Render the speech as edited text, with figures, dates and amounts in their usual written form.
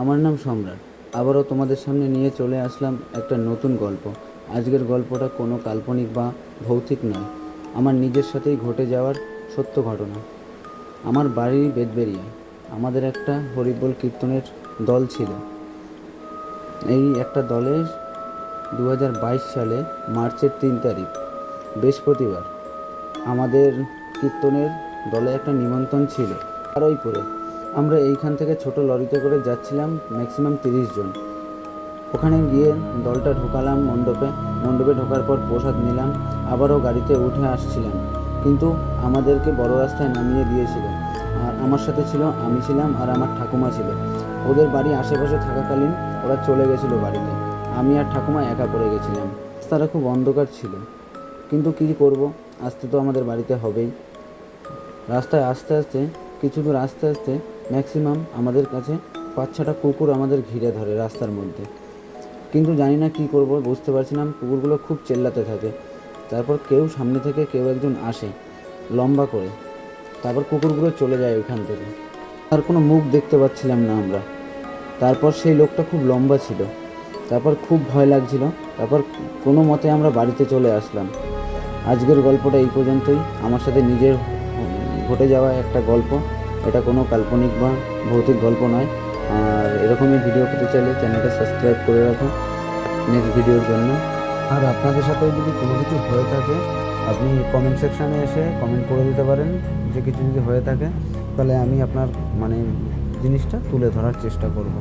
আমার নাম সম্রাট। আবারও তোমাদের সামনে নিয়ে চলে আসলাম একটা নতুন গল্প। আজকের গল্পটা কোনো কাল্পনিক বা ভৌতিক নয়, আমার নিজের সাথেই ঘটে যাওয়ার সত্য ঘটনা। আমার বাড়ি বেদবেরিয়ায়। আমাদের একটা হরিবোল কীর্তনের দল ছিল। এই একটা দলের 2022 সালে মার্চের 3 তারিখ বৃহস্পতিবার আমাদের কীর্তনের দলে একটা নিমন্ত্রণ ছিল আরইপুরে। আমরা এইখান থেকে ছোট লরিতে করে যাচ্ছিলাম, ম্যাক্সিমাম 30 জন। ওখানে গিয়ে দলটা ঢোকালাম মণ্ডপে ঢোকার পর প্রসাদ নিলাম, আবারও গাড়িতে উঠে আসছিলাম, কিন্তু আমাদেরকে বড় রাস্তায় নামিয়ে দিয়েছিল। আর আমার সাথে আমি ছিলাম আর আমার ঠাকুমা ছিল। ওদের বাড়ি আশেপাশে থাকাকালীন ওরা চলে গেছিলো বাড়িতে। আমি আর ঠাকুমা একা পড়ে গেছিলাম। রাস্তাটা খুব অন্ধকার ছিল, কিন্তু কী করব, আসতে তো আমাদের বাড়িতে হবেই। রাস্তায় কিছু দূর আস্তে আস্তে ম্যাক্সিমাম আমাদের কাছে 5-6টা কুকুর আমাদের ঘিরে ধরে রাস্তার মধ্যে। কিন্তু জানি না কী করব, বুঝতে পারছিলাম। কুকুরগুলো খুব চেল্লাতে থাকে। তারপর সামনে থেকে কেউ একজন আসে লম্বা করে, তারপর কুকুরগুলো চলে যায় ওইখান থেকে। আর কোনো মুখ দেখতে পাচ্ছিলাম না আমরা। তারপর সেই লোকটা খুব লম্বা ছিল। তারপর খুব ভয় লাগছিল। তারপর কোনো মতে আমরা বাড়িতে চলে আসলাম। আজকের গল্পটা এই পর্যন্তই। আমার সাথে নিজের ঘটে যাওয়া একটা গল্প। এটা কোনো কাল্পনিক বা ভৌতিক গল্প নয়। আর এরকমই ভিডিও পেতে চাইলে চ্যানেলটা সাবস্ক্রাইব করে রাখুন নেক্সট ভিডিওর জন্য। আর আপনাদের সাথেও যদি কোনো কিছু হয়ে থাকে, আপনি কমেন্ট সেকশানে এসে কমেন্ট করে দিতে পারেন। যে কিছু যদি হয়ে থাকে, তাহলে আমি আপনার জিনিসটা তুলে ধরার চেষ্টা করব।